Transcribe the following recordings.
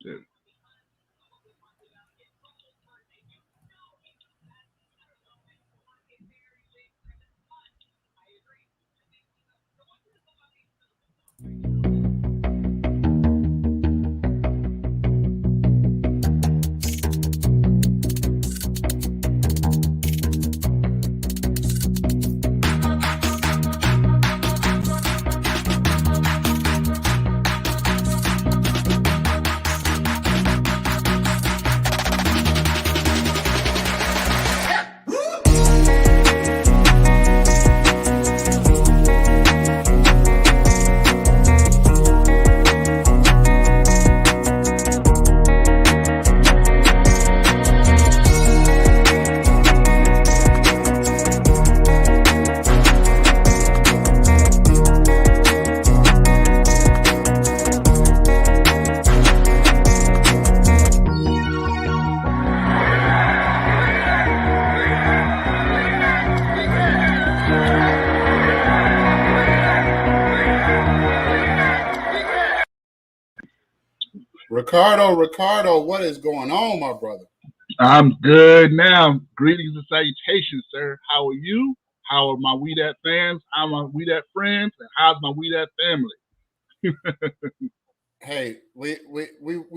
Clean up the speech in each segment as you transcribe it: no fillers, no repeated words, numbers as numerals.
Yeah. Ricardo, what is going on, my brother? I'm good now. Greetings and salutations, sir. How are you? How are my We Dat fans? How are my We Dat friends? And how's my We Dat family? Hey, we've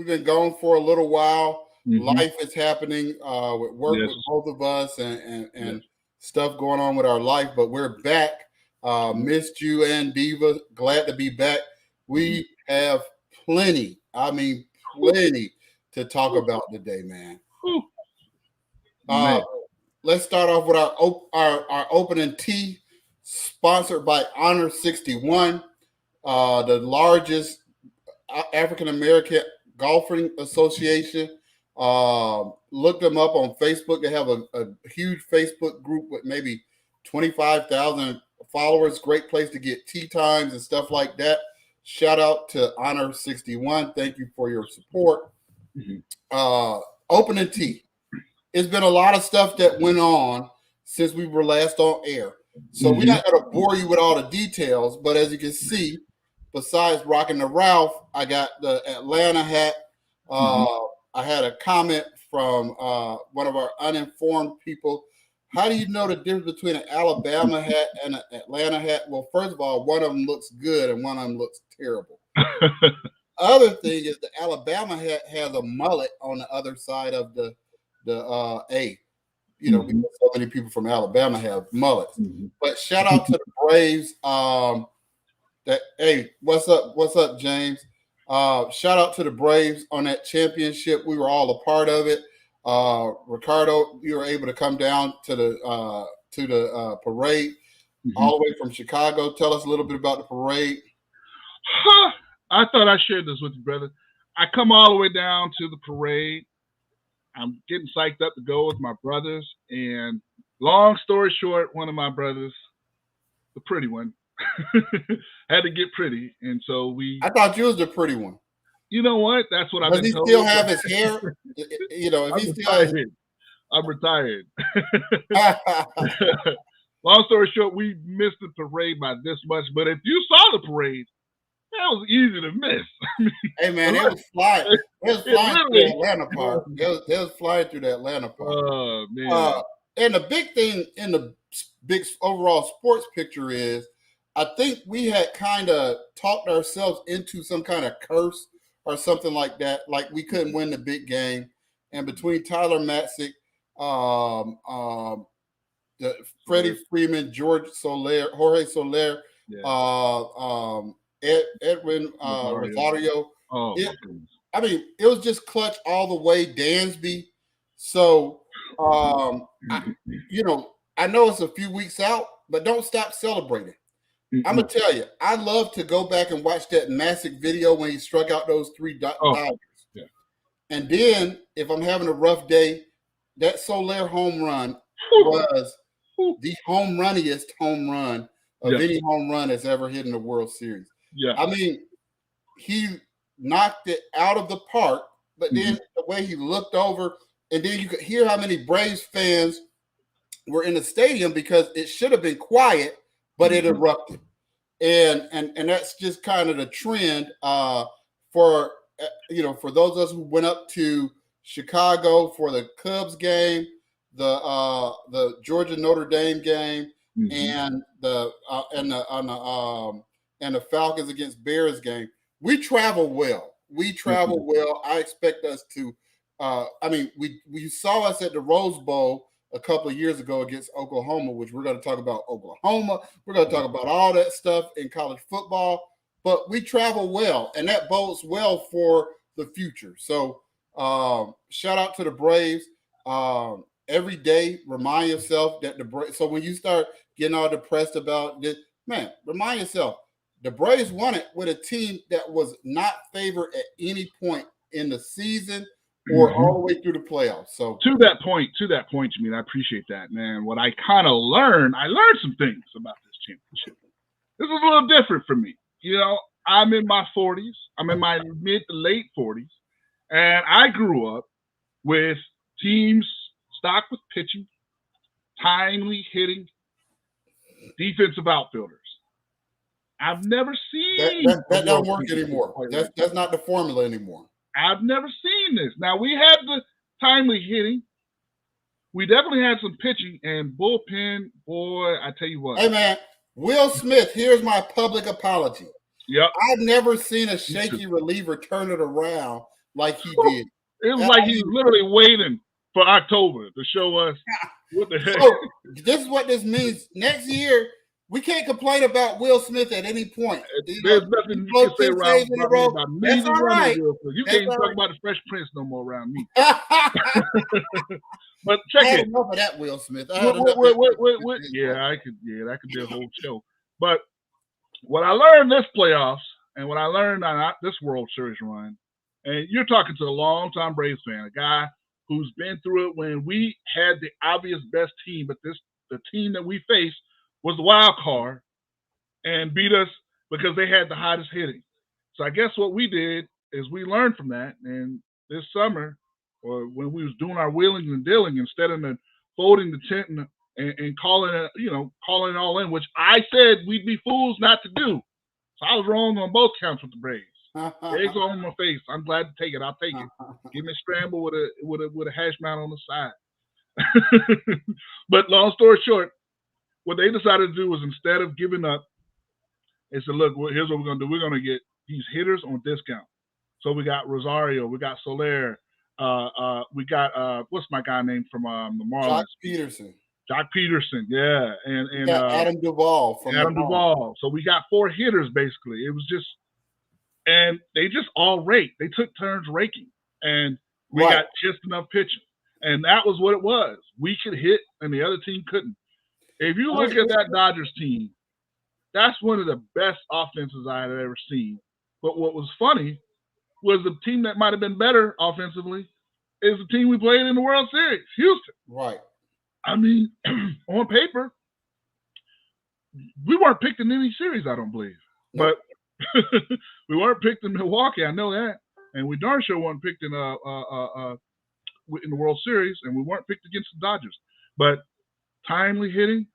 been gone for a little while. Mhm. Life is happening with work Yes. with both of us and Yes. stuff going on with our life, but we're back. Missed you and Diva. Glad to be back. We have plenty, I mean plenty to talk about today, man. Man. Let's start off with our opening tee, sponsored by Honor 61, the largest African American Golfing Association. Look them up on Facebook. They have a huge Facebook group with maybe 25,000 followers. Great place to get tee times and stuff like that. Shout out to Honor 61. Thank you for your support. Opening tee. It's been a lot of stuff that went on since we were last on air. So we're not going to bore you with all the details, but as you can see, besides rocking the Ralph, I got the Atlanta hat. I had a comment from one of our uninformed people. How do you know the difference between an Alabama hat and an Atlanta hat? Well, first of all, one of them looks good and one of them looks terrible. Other thing is the Alabama hat has a mullet on the other side of the A. You know, because so many people from Alabama have mullets. But shout out to the Braves. Hey, what's up, James? Shout out to the Braves on that championship. We were all a part of it. Ricardo, you were able to come down to the parade all the way from Chicago. Tell us a little bit about the parade. I thought I shared this with you, brother. I come all the way down to the parade. I'm getting psyched up to go with my brothers. And long story short, one of my brothers, the pretty one, had to get pretty. And so I thought you was the pretty one. You know what? That's what I've been told. Does he still have his hair? You know, if I'm he retired. still I'm retired. Long story short, we missed the parade by this much. But if you saw the parade, that was easy to miss. Hey man, it was flying. It was flying through the Atlanta part. It was flying through the Atlanta part. Oh man! And the big thing in the big overall sports picture is, I think we had kind of talked ourselves into some kind of curse or something like that. Like we couldn't win the big game, and between Tyler Matzik, Freddie Freeman, Jorge Soler, Edwin Rosario. I mean, it was just clutch all the way, Dansby. So, I know it's a few weeks out, but don't stop celebrating. I'm going to tell you, I love to go back and watch that Masick video when he struck out those three Dodgers. Yeah. And then, if I'm having a rough day, that Soler home run was the home runniest home run of any home run that's ever hit in the World Series. Yeah. I mean, he knocked it out of the park, but then the way he looked over, and then you could hear how many Braves fans were in the stadium because it should have been quiet, but it erupted. And that's just kind of the trend for for those of us who went up to Chicago for the Cubs game, the Georgia Notre Dame game, and the Falcons against Bears game, we travel well. I expect us to. We saw us at the Rose Bowl a couple of years ago against Oklahoma, which we're going to talk about Oklahoma. We're going to talk about all that stuff in college football, but we travel well, and that bodes well for the future. So shout out to the Braves. Every day, remind yourself that the Braves. So when you start getting all depressed about this, man, remind yourself the Braves won it with a team that was not favored at any point in the season or all the way through the playoffs. So to that point, Jimmy, I appreciate that, man. What I kind of learned, some things about this championship. This is a little different for me. I'm in my 40s. I'm in my mid to late 40s, and I grew up with teams stocked with pitching, timely hitting, defensive outfielders. I've never seen that don't work anymore. That's not the formula anymore. I've never seen this. Now, we had the timely hitting. We definitely had some pitching and bullpen. Boy, I tell you what. Hey, man, Will Smith, here's my public apology. Yep. I've never seen a shaky reliever turn it around like he did. It was like he was literally waiting for October to show us what the heck. So, this is what this means. Next year, we can't complain about Will Smith at any point. There's nothing you can say around me. That's all right. You can't even talk about the Fresh Prince no more around me. But check I had it. enough of that Will Smith. Yeah, that could be a whole show. But what I learned this playoffs and what I learned on this World Series run, and you're talking to a longtime Braves fan, a guy who's been through it when we had the obvious best team, but the team that we faced was the wild card and beat us because they had the hottest hitting. So I guess what we did is we learned from that. And this summer, or when we was doing our wheeling and dealing, instead of folding the tent and calling it all in, which I said we'd be fools not to do. So I was wrong on both counts with the Braves. Eggs all on my face. I'm glad to take it. I'll take it. Give me a scramble with a hash brown on the side. But long story short, what they decided to do was, instead of giving up, they said, look, here's what we're going to do. We're going to get these hitters on discount. So we got Rosario. We got Soler. We got, what's my guy named from the Marlins? Jock Peterson, yeah. And Adam Duvall. Duvall. So we got 4 hitters, basically. It was just, and they just all rake. They took turns raking. And we got just enough pitching. And that was what it was. We could hit, and the other team couldn't. If you look at that Dodgers team, that's one of the best offenses I had ever seen. But what was funny was the team that might have been better offensively is the team we played in the World Series, Houston. Right. I mean, on paper, we weren't picked in any series, I don't believe. Nope. But we weren't picked in Milwaukee, I know that. And we darn sure weren't picked in the World Series, and we weren't picked against the Dodgers. But timely hitting,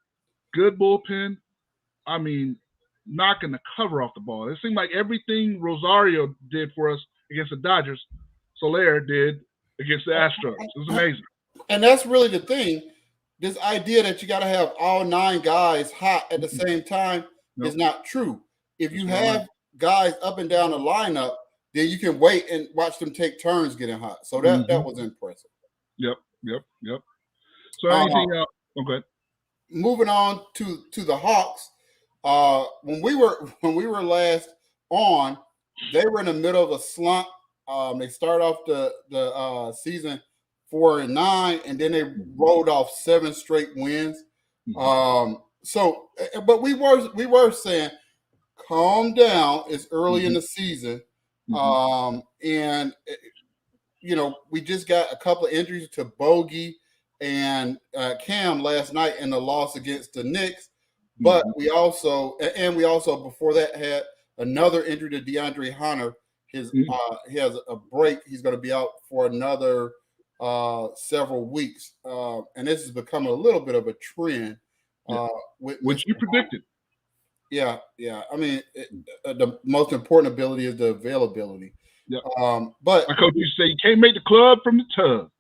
good bullpen. I mean, knocking the cover off the ball. It seemed like everything Rosario did for us against the Dodgers, Soler did against the Astros. It was amazing. And that's really the thing. This idea that you got to have all 9 guys hot at the same time is not true. If you have guys up and down the lineup, then you can wait and watch them take turns getting hot. So that was impressive. Yep. So anything else? Okay. Moving on to the Hawks. When we were last on, they were in the middle of a slump. They started off the season 4-9, and then they rolled off 7 straight wins. But we were saying, calm down. It's early in the season, and we just got a couple of injuries to Bogey and Cam last night in the loss against the Knicks. But we also before that had another injury to DeAndre Hunter. He has a break. He's going to be out for another several weeks, and this has become a little bit of a trend. Which you predicted. Yeah. I mean, the most important ability is the availability. Yep. But my coach used to say, you can't make the club from the tub.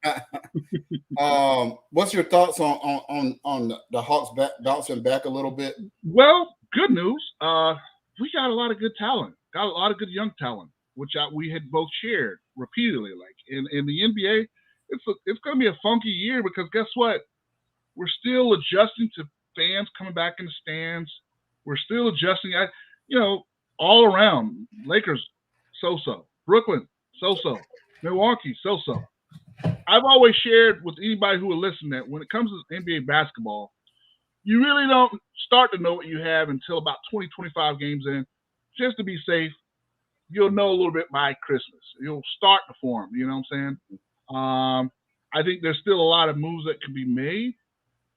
What's your thoughts on the Hawks bouncing back a little bit? Well, good news. We got a lot of good talent. Got a lot of good young talent, which we had both shared repeatedly. Like in the NBA, it's going to be a funky year because guess what? We're still adjusting to fans coming back in the stands. We're still adjusting. All around. Lakers, so-so. Brooklyn, so-so. Milwaukee, so-so. I've always shared with anybody who will listen that when it comes to NBA basketball, you really don't start to know what you have until about 20, 25 games in. Just to be safe, you'll know a little bit by Christmas. You'll start to form, you know what I'm saying? I think there's still a lot of moves that can be made.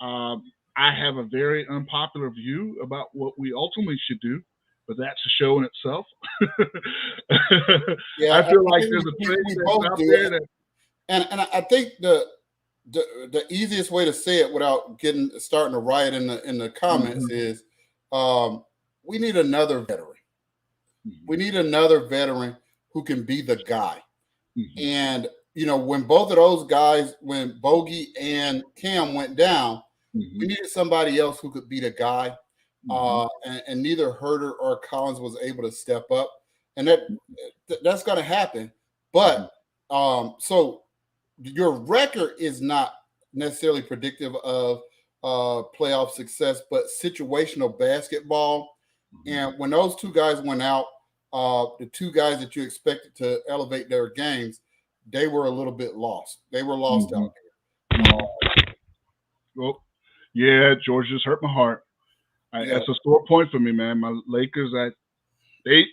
I have a very unpopular view about what we ultimately should do, but that's a show in itself. Yeah, I feel like there's a trade that's out there that, and I think the easiest way to say it without starting to riot in the comments is we need another veteran. We need another veteran who can be the guy. And when both of those guys, when Bogey and Cam went down, we needed somebody else who could be the guy. And neither Herter or Collins was able to step up, and that's going to happen. But so your record is not necessarily predictive of playoff success, but situational basketball. And when those two guys went out, the two guys that you expected to elevate their games, they were a little bit lost. They were lost out there. Well, yeah, George just hurt my heart. That's a sore point for me, man. My Lakers, they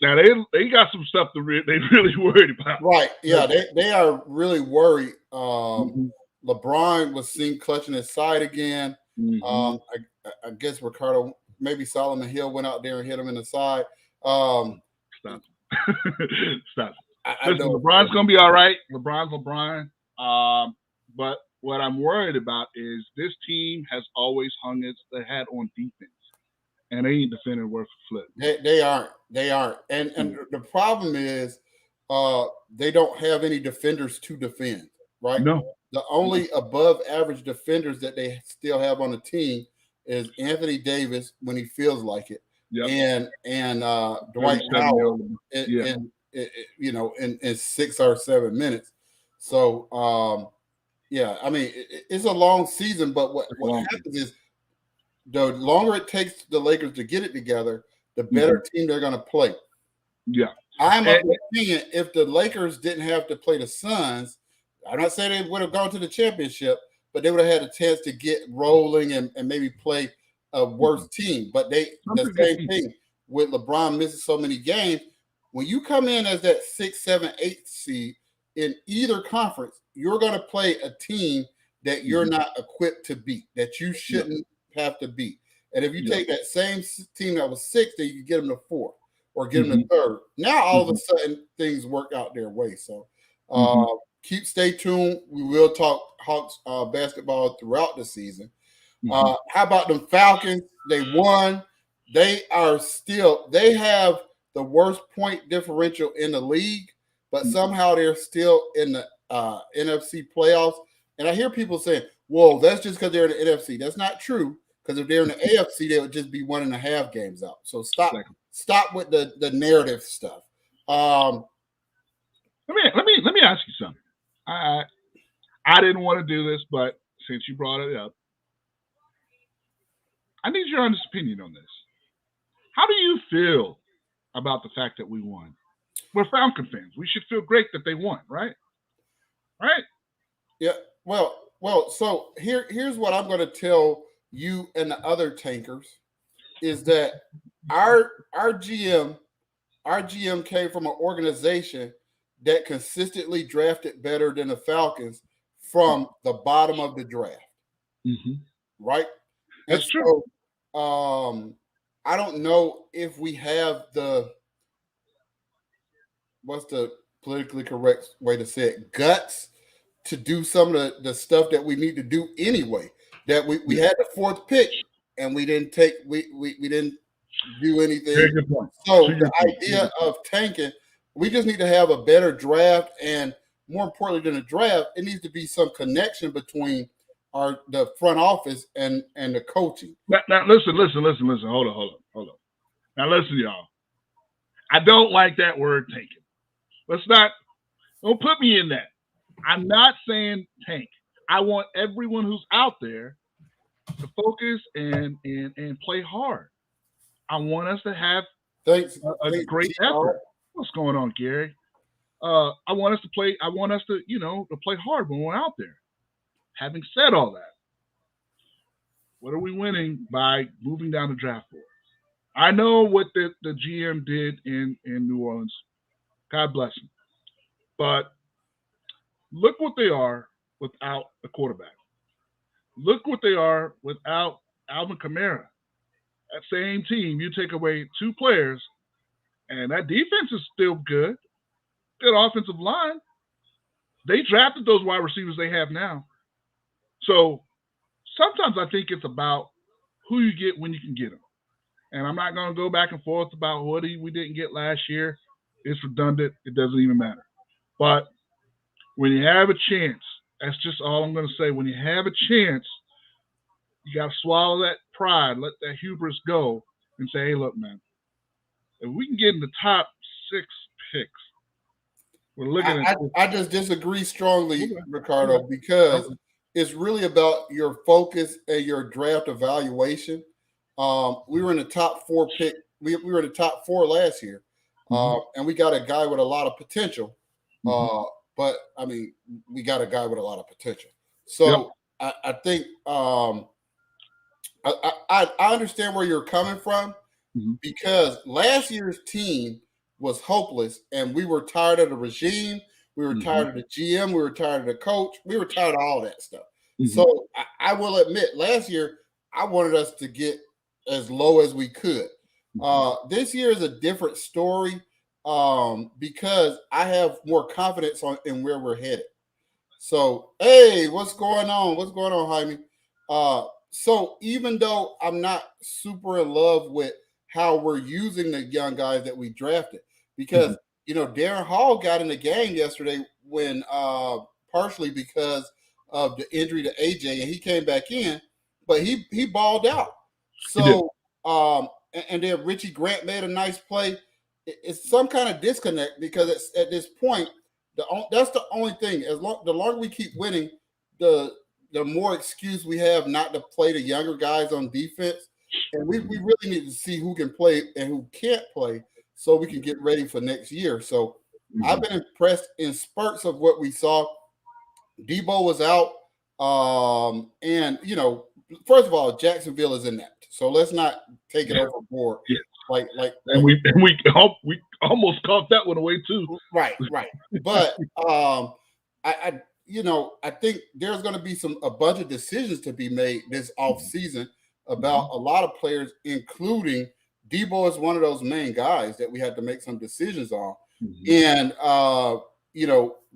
got some stuff they really worried about. Right? Yeah, they are really worried. LeBron was seen clutching his side again. I guess Ricardo, maybe Solomon Hill went out there and hit him in the side. Stop. Listen, LeBron's gonna be all right. LeBron's LeBron. But what I'm worried about is this team has always hung its hat on defense. And they ain't defending worth a flip. They aren't. And the problem is they don't have any defenders to defend, right? No. The only above average defenders that they still have on the team is Anthony Davis when he feels like it. Yep. And Dwight Howard in 6 or 7 minutes. So I mean it's a long season, but what happens is the longer it takes the Lakers to get it together, the better team they're going to play. Yeah. I'm of the opinion if the Lakers didn't have to play the Suns, I'm not saying they would have gone to the championship, but they would have had a chance to get rolling and maybe play a worse team. But the same thing with LeBron missing so many games. When you come in as that 6, 7, 8 seed in either conference, you're going to play a team that you're not equipped to beat, that you shouldn't have to beat. And if you take that same team that was 6, then you can get them to 4 or get them to 3rd. Now all of a sudden things work out their way. So stay tuned. We will talk Hawks basketball throughout the season. How about them Falcons? They won. They have the worst point differential in the league, but somehow they're still in the NFC playoffs. And I hear people saying, "Whoa, that's just because they're in the NFC." That's not true. Because if they're in the AFC, they would just be 1.5 games out. So stop with the narrative stuff. Let me ask you something. I didn't want to do this, but since you brought it up, I need your honest opinion on this. How do you feel about the fact that we won? We're Falcon fans. We should feel great that they won, right? Right? Yeah. Well. So here's what I'm going to tell you and the other tankers is that our GM came from an organization that consistently drafted better than the Falcons from the bottom of the draft. Right? That's true. So, I don't know if we have what's the politically correct way to say it, guts to do some of the stuff that we need to do anyway. That we had the 4th pick and we didn't do anything. So the idea of tanking, We just need to have a better draft, and more importantly than a draft, it needs to be some connection between the front office and the coaching. Now listen. Hold on. Now listen, y'all. I don't like that word tanking. Don't put me in that. I'm not saying tank. I want everyone who's out there to focus and play hard. I want us to have a great effort. What's going on, Gary? I want us to play. I want us to play hard when we're out there. Having said all that, what are we winning by moving down the draft board? I know what the GM did in New Orleans. God bless him. But look what they are without a quarterback. Look what they are without Alvin Kamara. That same team, you take away two players, and that defense is still good. Good offensive line. They drafted those wide receivers they have now. So sometimes I think it's about who you get when you can get them. And I'm not going to go back and forth about what we didn't get last year. It's redundant. It doesn't even matter. But when you have a chance, that's just all I'm going to say. When you have a chance, you got to swallow that pride, let that hubris go, and say, hey, look, man, if we can get in the top 6 picks, we're looking at. I just disagree strongly, Ricardo, because it's really about your focus and your draft evaluation. We were in the top 4 pick. We were in the top 4 last year, and we got a guy with a lot of potential. But I mean, we got a guy with a lot of potential. So I think I understand where you're coming from, because last year's team was hopeless, and we were tired of the regime. We were tired of the GM. We were tired of the coach. We were tired of all that stuff. So I will admit, last year I wanted us to get as low as we could. This year is a different story, because I have more confidence in where we're headed. So, hey, what's going on? What's going on, Jaime? So even though I'm not super in love with how we're using the young guys that we drafted, because Darren Hall got in the game yesterday when partially because of the injury to AJ, and he came back in, but he balled out. So and then Richie Grant made a nice play. It's some kind of disconnect, because it's, at this point, that's the only thing. The longer we keep winning, the more excuse we have not to play the younger guys on defense. And we really need to see who can play and who can't play, so we can get ready for next year. So I've been impressed in spurts of what we saw. Debo was out, and first of all, Jacksonville is inept, so let's not take it overboard. And we almost caught that one away too. Right. But I think there's going to be a bunch of decisions to be made this offseason about a lot of players, including Debo is one of those main guys that we had to make some decisions on. And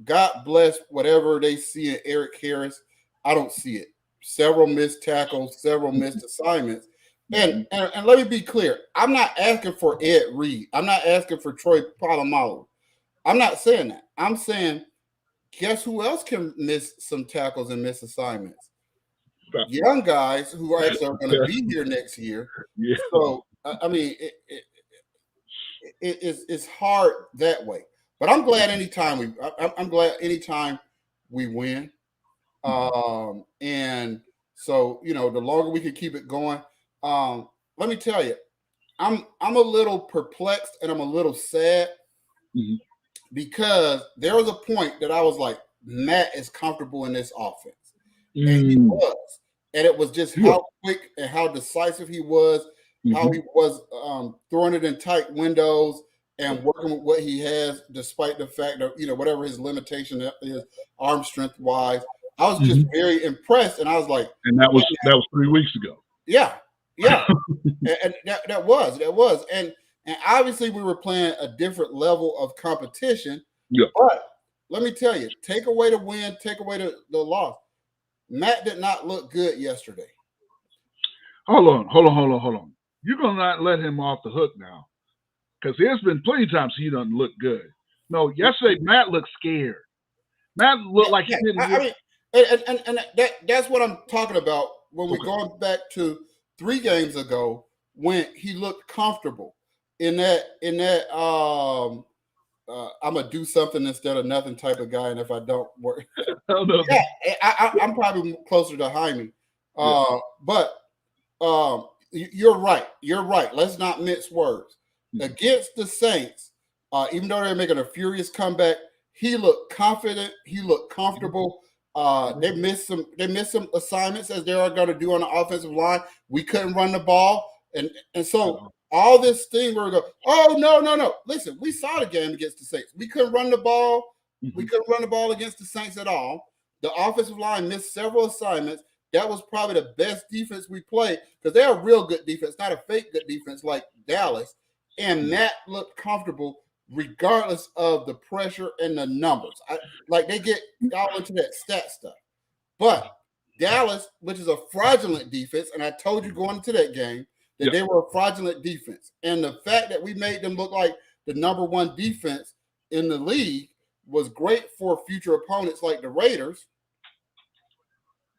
God bless whatever they see in Eric Harris. I don't see it. Several missed tackles, several missed assignments. And let me be clear. I'm not asking for Ed Reed. I'm not asking for Troy Polamalu. I'm not saying that. I'm saying, guess who else can miss some tackles and miss assignments? Young guys who are actually going to be here next year. So, I mean, it's hard that way. But I'm glad anytime we win. And so, the longer we can keep it going. Let me tell you, I'm a little perplexed and I'm a little sad, because there was a point that I was like, Matt is comfortable in this offense. And he was. And it was just how quick and how decisive he was, how he was throwing it in tight windows and working with what he has, despite the fact that, whatever his limitation is, arm strength wise. I was just very impressed, and I was like, and that was 3 weeks ago. Yeah. And that was. And obviously we were playing a different level of competition. Yeah. But let me tell you, take away the win, take away the loss. Matt did not look good yesterday. Hold on. You're going to not let him off the hook now, because there's been plenty of times he doesn't look good. No, yesterday Matt looked scared. Matt looked like he didn't. I mean, and that's what I'm talking about when we're going back to 3 games ago when he looked comfortable in that I'm gonna do something instead of nothing type of guy, and if I don't work, I'm probably closer to Jaime. But you're right. You're right. Let's not mince words. Against the Saints, even though they're making a furious comeback, he looked confident. He looked comfortable. They missed some assignments as they are going to do on the offensive line. We couldn't run the ball, and so all this thing where we go, oh no. Listen, we saw the game against the Saints. We couldn't run the ball. We couldn't run the ball against the Saints at all. The offensive line missed several assignments. That was probably the best defense we played because they're a real good defense, not a fake good defense like Dallas. And Matt looked comfortable regardless of the pressure and the numbers. They get all into that stat stuff. But Dallas, which is a fraudulent defense, and I told you going into that game that they were a fraudulent defense. And the fact that we made them look like the number 1 defense in the league was great for future opponents like the Raiders,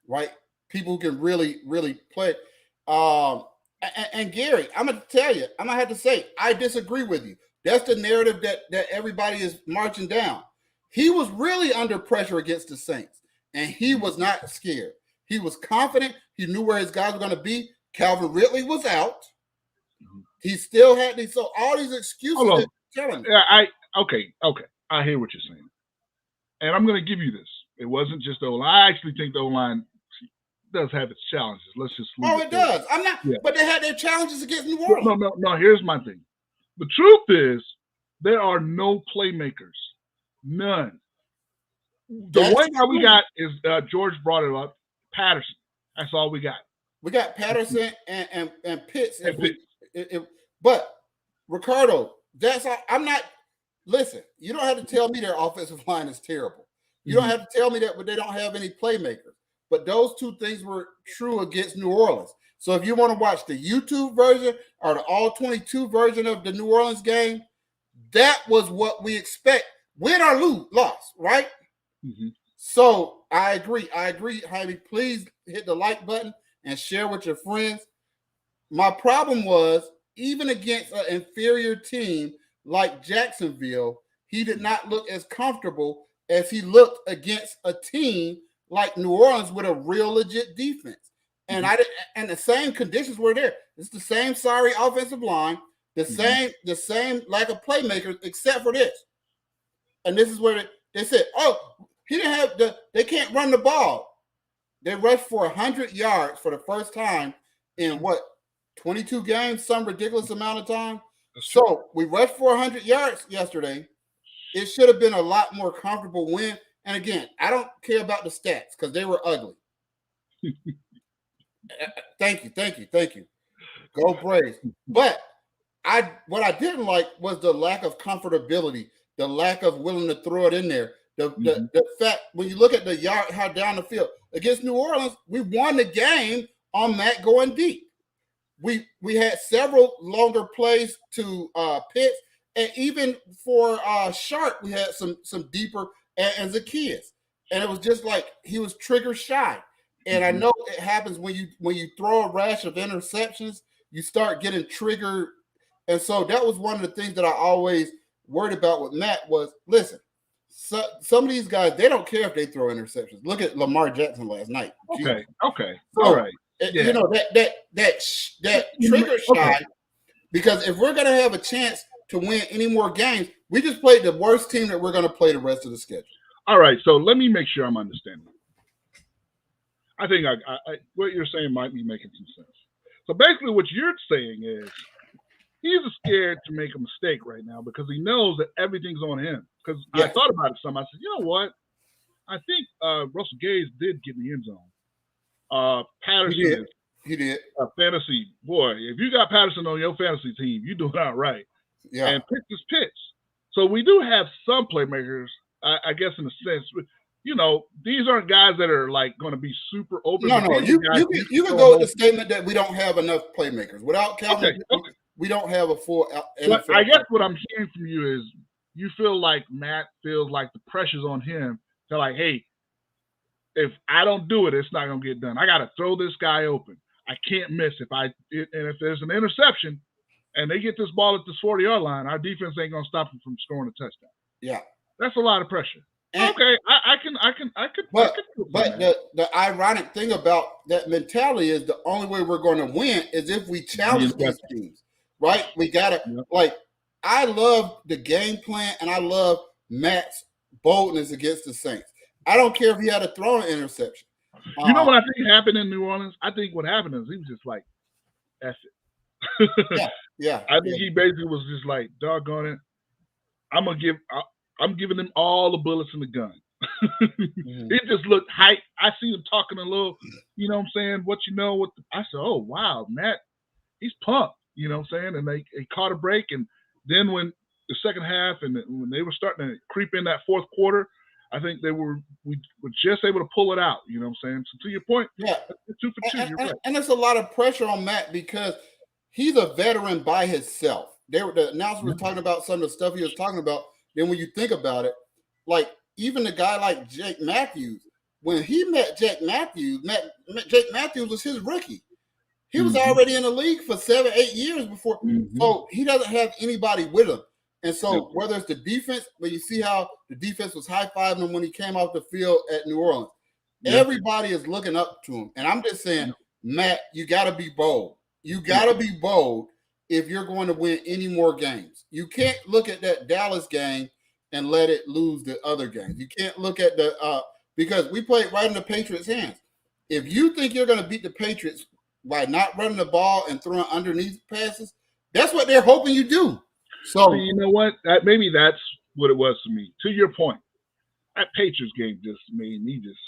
right? People who can really, really play. And Gary, I'm going to tell you, I'm going to have to say, I disagree with you. That's the narrative that everybody is marching down. He was really under pressure against the Saints, and he was not scared. He was confident. He knew where his guys were going to be. Calvin Ridley was out. He still had these. So all these excuses. Telling me. Okay. I hear what you're saying, and I'm going to give you this. It wasn't just the O-line. I actually think the O-line does have its challenges. Let's just. It does. I'm not. Yeah. But they had their challenges against New Orleans. No. Here's my thing. The truth is, there are no playmakers. None. The one guy we got is George brought it up. Patterson. That's all we got. We got Patterson and Pitts. But Ricardo, that's all. I'm not. Listen, you don't have to tell me their offensive line is terrible. You don't have to tell me that, but they don't have any playmakers. But those 2 things were true against New Orleans. So if you want to watch the YouTube version or the all 22 version of the New Orleans game, that was what we expect. Win or lose, loss, right? So I agree. Jaime, please hit the like button and share with your friends. My problem was, even against an inferior team like Jacksonville, he did not look as comfortable as he looked against a team like New Orleans with a real legit defense. And and the same conditions were there. It's the same sorry offensive line, the same lack of playmakers, except for this. And this is where they said, oh, he didn't have they can't run the ball. They rushed for 100 yards for the first time in 22 games, some ridiculous amount of time. So we rushed for 100 yards yesterday. It should have been a lot more comfortable win. And again, I don't care about the stats because they were ugly. Thank you. Go Braves. But what I didn't like was the lack of comfortability, the lack of willing to throw it in there. The fact when you look at the yard, how down the field against New Orleans, we won the game on Matt going deep. We had several longer plays to Pitts, and even for Sharp, we had some deeper and Zacchaeus, and it was just like he was trigger shy. And I know it happens when you throw a rash of interceptions, you start getting triggered, and so that was one of the things that I always worried about with Matt was, listen, some of these guys, they don't care if they throw interceptions. Look at Lamar Jackson last night. Okay, so, all right. Yeah. You know that trigger shy, because if we're gonna have a chance to win any more games, we just played the worst team that we're gonna play the rest of the schedule. All right, so let me make sure I'm understanding. I think what you're saying might be making some sense. So basically, what you're saying is he's scared to make a mistake right now because he knows that everything's on him. Because I thought about it some. I said, you know what? I think Russell Gage did get in the end zone. Patterson, he did. Fantasy boy. If you got Patterson on your fantasy team, you're doing all right. Yeah. And Pitts is Pitts. So we do have some playmakers, I guess, in a sense. You know, these aren't guys that are like going to be super open. No. You can go with the statement that we don't have enough playmakers. Without Calvin, we don't have a full. But I guess what I'm hearing from you is you feel like Matt feels like the pressure's on him to like, hey, if I don't do it, it's not gonna get done. I gotta throw this guy open. I can't miss and if there's an interception and they get this ball at this 40-yard line, our defense ain't gonna stop them from scoring a touchdown. Yeah, that's a lot of pressure. And, okay, I can. But the ironic thing about that mentality is the only way we're going to win is if we challenge these teams, right? We gotta I love the game plan and I love Matt's boldness against the Saints. I don't care if he had to throw an interception. You know what I think happened in New Orleans? I think what happened is he was just like, F it. Yeah. I think he basically was just like, doggone it. I'm giving them all the bullets in the gun. It just looked hype. I see him talking a little, you know what I'm saying? I said, oh, wow, Matt, he's pumped, you know what I'm saying? And they caught a break. And then when the second half and when they were starting to creep in that fourth quarter, I think we were just able to pull it out, you know what I'm saying? So to your point, 2 for 2, you're right. And there's a lot of pressure on Matt because he's a veteran by himself. The announcers were talking about some of the stuff he was talking about. Then when you think about it, like even a guy like Jake Matthews, when he met Jake Matthews was his rookie. He was already in the league for 7-8 years before. So he doesn't have anybody with him. And so whether it's the defense, but you see how the defense was high-fiving him when he came off the field at New Orleans. Everybody is looking up to him. And I'm just saying, Matt, you got to be bold. You got to be bold if you're going to win any more games. You can't look at that Dallas game and let it lose the other games. You can't look at because we played right in the Patriots' hands. If you think you're going to beat the Patriots by not running the ball and throwing underneath passes, that's what they're hoping you do. So you know what? Maybe that's what it was to me. To your point, that Patriots game just made me just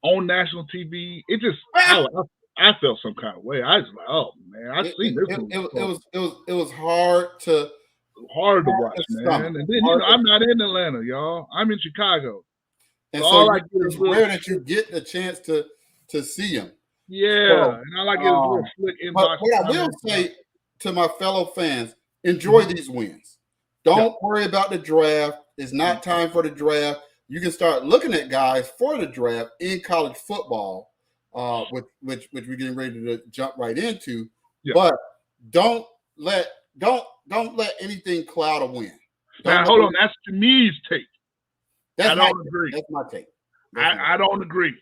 on national TV. It just I felt some kind of way. I was like, oh man, I've seen this. It was hard to watch, man. And then I'm not in Atlanta, y'all. I'm in Chicago. And so it's rare that you get the chance to see him. Yeah, and all I get is a little slick inbox. But what I will say to my fellow fans, enjoy these wins. Don't worry about the draft. It's not time for the draft. You can start looking at guys for the draft in college football, which we're getting ready to jump right into. Yeah. But don't let anything cloud a win. Now, hold on. That's Jami's take. I don't agree. That's my take. I don't agree.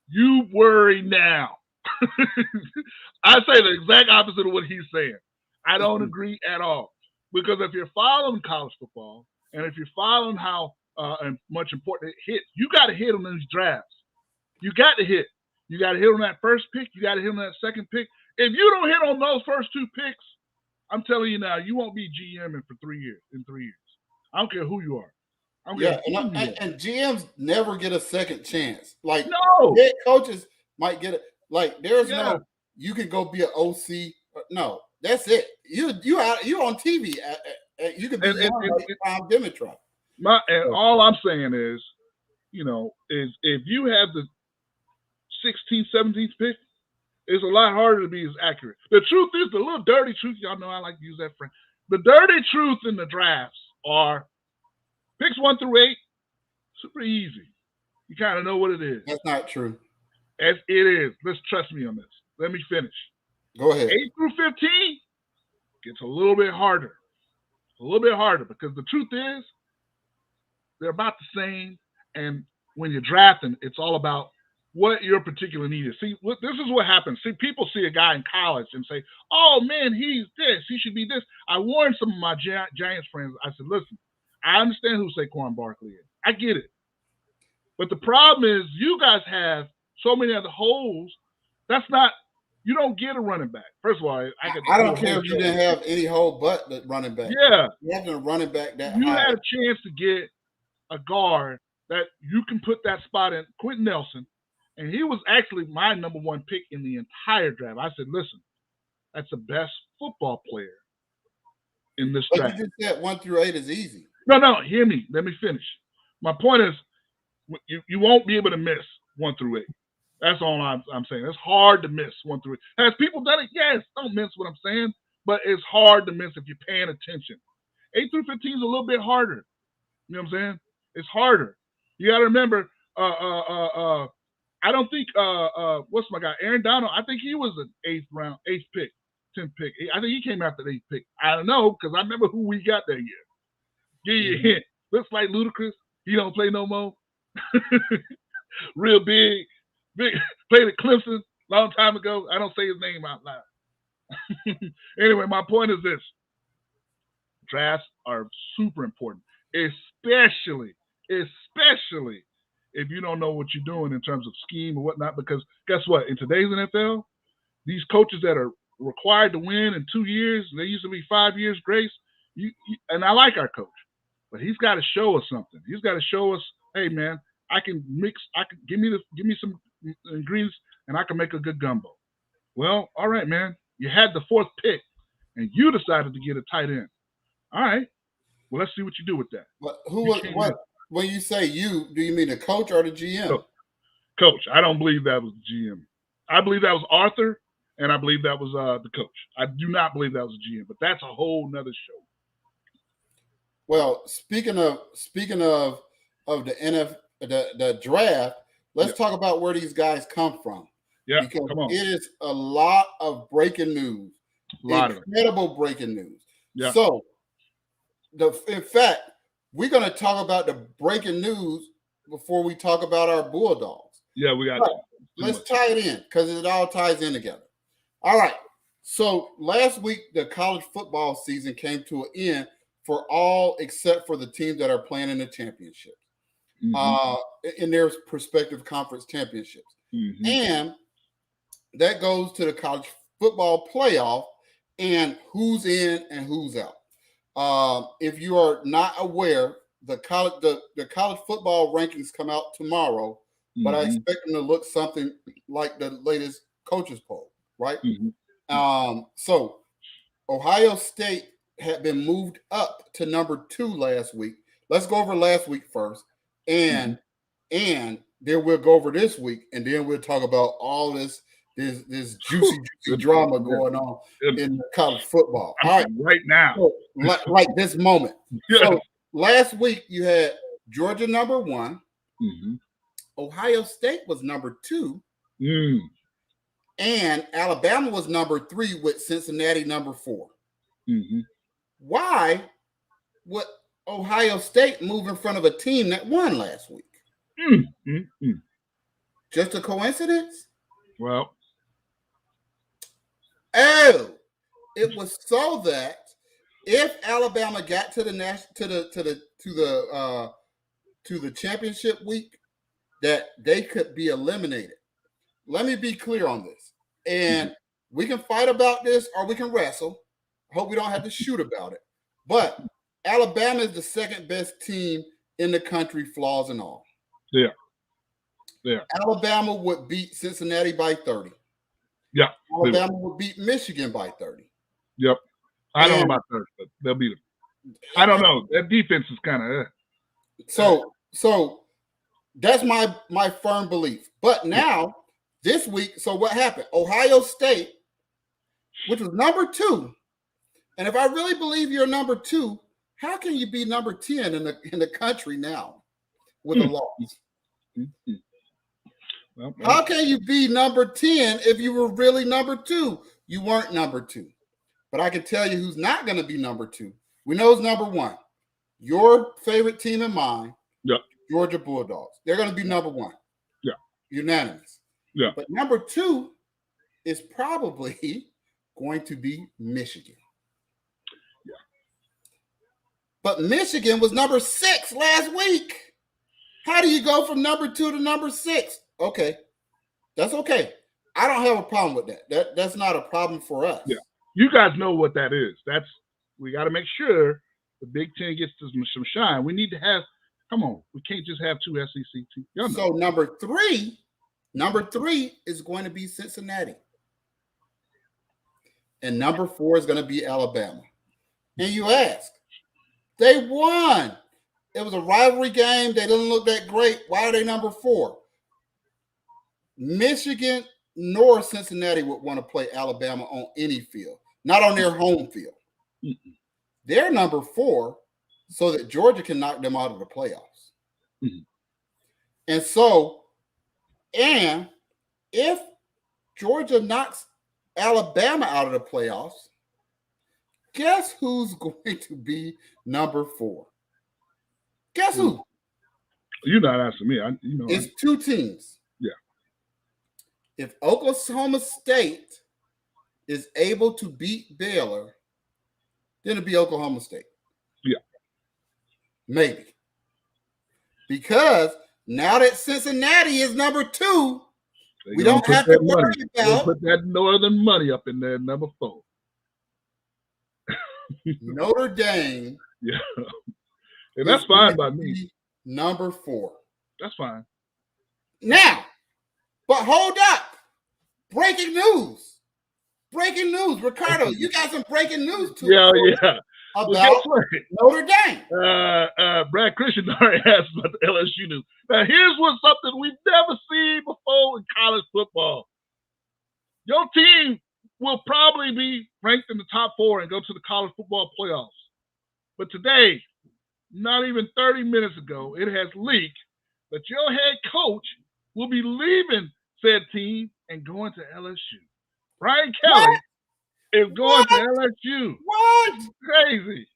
You worry now. I say the exact opposite of what he's saying. I don't agree at all. Because if you're following college football and if you're following how much important it hits, you got to hit on these drafts. You got to hit. You got to hit on that first pick. You got to hit on that second pick. If you don't hit on those first 2 picks, I'm telling you now, you won't be GMing for 3 years. In 3 years, I don't care who you are. And GMs never get a second chance. Like no, head coaches might get it. Like there's no, you can go be an OC. No, that's it. You on TV. You can be on Dimitrov. All I'm saying is, is if you have the 16th, 17th pick, it's a lot harder to be as accurate. The truth is, the little dirty truth, y'all know I like to use that phrase. The dirty truth in the drafts are picks 1 through 8, super easy. You kind of know what it is. That's not true. As it is. Let's trust me on this. Let me finish. Go ahead. 8 through 15 gets a little bit harder. A little bit harder because the truth is they're about the same. And when you're drafting, it's all about what your particular need is. See, this is what happens. See, people see a guy in college and say, oh, man, he's this. He should be this. I warned some of my Giants friends. I said, listen, I understand who Saquon Barkley is. I get it. But the problem is you guys have so many other holes. You don't get a running back. First of all, I don't care if you didn't have any hole but the running back. Yeah. You have a running back that you had a chance to get a guard that you can put that spot in, Quentin Nelson, and he was actually my number 1 pick in the entire draft. I said, listen, that's the best football player in this draft. You just said 1 through 8 is easy. No, hear me. Let me finish. My point is you won't be able to miss 1 through 8. That's all I'm saying. It's hard to miss 1 through 8. Has people done it? Yes. Don't miss what I'm saying. But it's hard to miss if you're paying attention. 8 through 15 is a little bit harder. You know what I'm saying? It's harder. You got to remember. I don't think what's my guy Aaron Donald. I think he was an 8th pick, 10th pick. I think he came after the 8th pick. I don't know because I remember who we got that year. Give you a hint. Looks like Ludacris. He don't play no more. Real big, played at Clemson long time ago. I don't say his name out loud. Anyway, my point is this: drafts are super important, especially if you don't know what you're doing in terms of scheme or whatnot. Because guess what? In today's NFL, these coaches that are required to win in 2 years, they used to be 5 years grace. And I like our coach, but he's got to show us something. He's got to show us, hey man, I can mix. I can give me some ingredients, and I can make a good gumbo. Well, all right, man. You had the 4th pick, and you decided to get a tight end. All right. Well, let's see what you do with that. But who was what? When you say you, do you mean the coach or the GM? Coach. I don't believe that was the GM. I believe that was Arthur, and I believe that was the coach. I do not believe that was the GM, but that's a whole nother show. Well, speaking of the the draft, let's talk about where these guys come from. Yeah, because come on. It is a lot of breaking news. Incredible breaking news. Yeah. So, in fact, we're going to talk about the breaking news before we talk about our Bulldogs. Yeah, we got that. Let's tie it in because it all ties in together. All right. So last week, the college football season came to an end for all except for the teams that are playing in the championships, in their respective conference championships. And that goes to the college football playoff and who's in and who's out. If you are not aware, the college football rankings come out tomorrow, but I expect them to look something like the latest coaches poll, right? So Ohio State had been moved up to number 2 last week. Let's go over last week first, and then we'll go over this week, and then we'll talk about all this juicy drama going on in college football. All right, right now, so, like this moment. So last week you had Georgia number 1, Ohio State was number 2, and Alabama was number 3 with Cincinnati number 4. Why would Ohio State move in front of a team that won last week? Just a coincidence? Well, it was so that if Alabama got to the championship week, that they could be eliminated. Let me be clear on this, and we can fight about this or we can wrestle. I hope we don't have to shoot about it. But Alabama is the second best team in the country, flaws and all. Yeah. Alabama would beat Cincinnati by 30. Yeah. Alabama would beat Michigan by 30. Yep. I don't know about 30, but they'll beat them. I don't know. That defense is kind of. So that's my firm belief. But now this week, so what happened? Ohio State, which was number 2. And if I really believe you're number 2, how can you be number 10 in the country now with a loss? Well, how can you be number 10 if you were really number 2? You weren't number 2. But I can tell you who's not going to be number 2. We know who's number 1. Your favorite team and mine, Georgia Bulldogs. They're going to be number 1. Yeah. Unanimous. Yeah. But number 2 is probably going to be Michigan. Yeah. But Michigan was number 6 last week. How do you go from number 2 to number 6? Okay. That's okay. I don't have a problem with that. That's not a problem for us. Yeah. You guys know what that is. We got to make sure the Big Ten gets some shine. We need to have, come on, we can't just have 2 SEC teams. So number three is going to be Cincinnati. And number 4 is going to be Alabama. And you ask, they won. It was a rivalry game. They didn't look that great. Why are they number 4? Michigan nor Cincinnati would want to play Alabama on any field, not on their home field. They're number 4 so that Georgia can knock them out of the playoffs. Mm-hmm. And so, and if Georgia knocks Alabama out of the playoffs, guess who's going to be number 4? Guess who? You're not asking me. It's 2 teams. Yeah. If Oklahoma State is able to beat Baylor, then it'll be Oklahoma State. Yeah. Maybe. Because now that Cincinnati is number 2, we don't have to worry about. Put that northern money up in there, number 4. Notre Dame. Yeah. And that's fine by me. Number 4. That's fine. Now, but hold up. Breaking news. Ricardo, you got some breaking news too. Yeah. About Notre Dame. Brad Christian already asked about the LSU news. Now, here's something we've never seen before in college football. Your team will probably be ranked in the top 4 and go to the college football playoffs. But today, not even 30 minutes ago, it has leaked that your head coach will be leaving said team and going to LSU. Brian Kelly is going to LSU. What? This is crazy.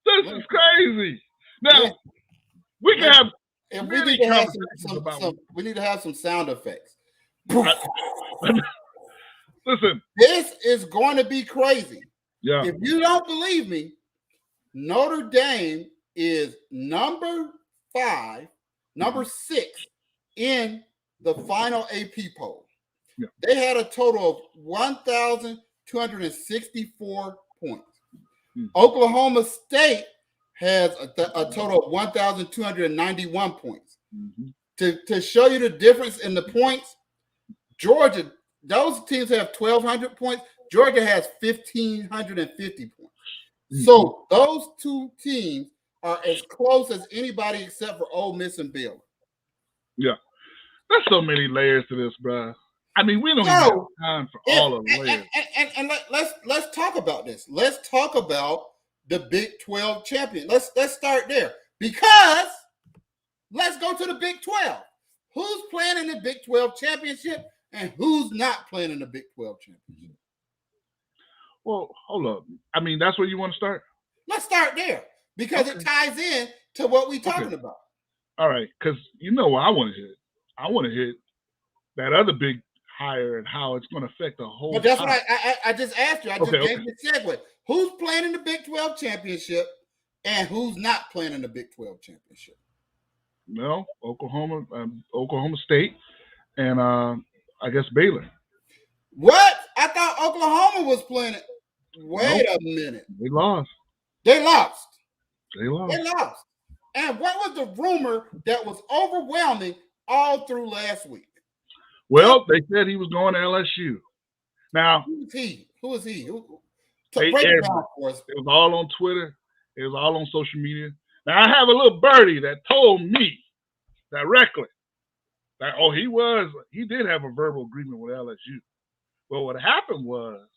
This is crazy. Now, we can have we need to have some sound effects. Listen. This is going to be crazy. Yeah. If you don't believe me, Notre Dame is number 6 in the final AP poll. Yeah. They had a total of 1,264 points. Oklahoma State has a total of 1,291 points. To show you the difference in the points, Georgia, those teams have 1,200 points. Georgia has 1,550 points. So those 2 teams are as close as anybody except for Ole Miss and Baylor. Yeah. There's so many layers to this, bro. I mean, we don't even have time for all of the layers. And let's talk about this. Let's talk about the Big 12 champion. Let's start there. Because let's go to the Big 12. Who's playing in the Big 12 championship and who's not playing in the Big 12 championship? Well, hold up. I mean, that's where you want to start? Let's start there because it ties in to what we're talking about. All right, because you know what I want to hit. I want to hit that other big hire and how it's going to affect the whole. But that's what I just asked you. I just gave you a segue. Who's playing in the Big 12 championship and who's not playing in the Big 12 championship? No, Oklahoma State, and I guess Baylor. What? I thought Oklahoma was playing it. Wait a minute. They lost. They lost. And what was the rumor that was overwhelming all through last week? Well, they said he was going to LSU. Now, who is he? Break it down for us. It was all on Twitter. It was all on social media. Now, I have a little birdie that told me directly that, he did have a verbal agreement with LSU. But what happened was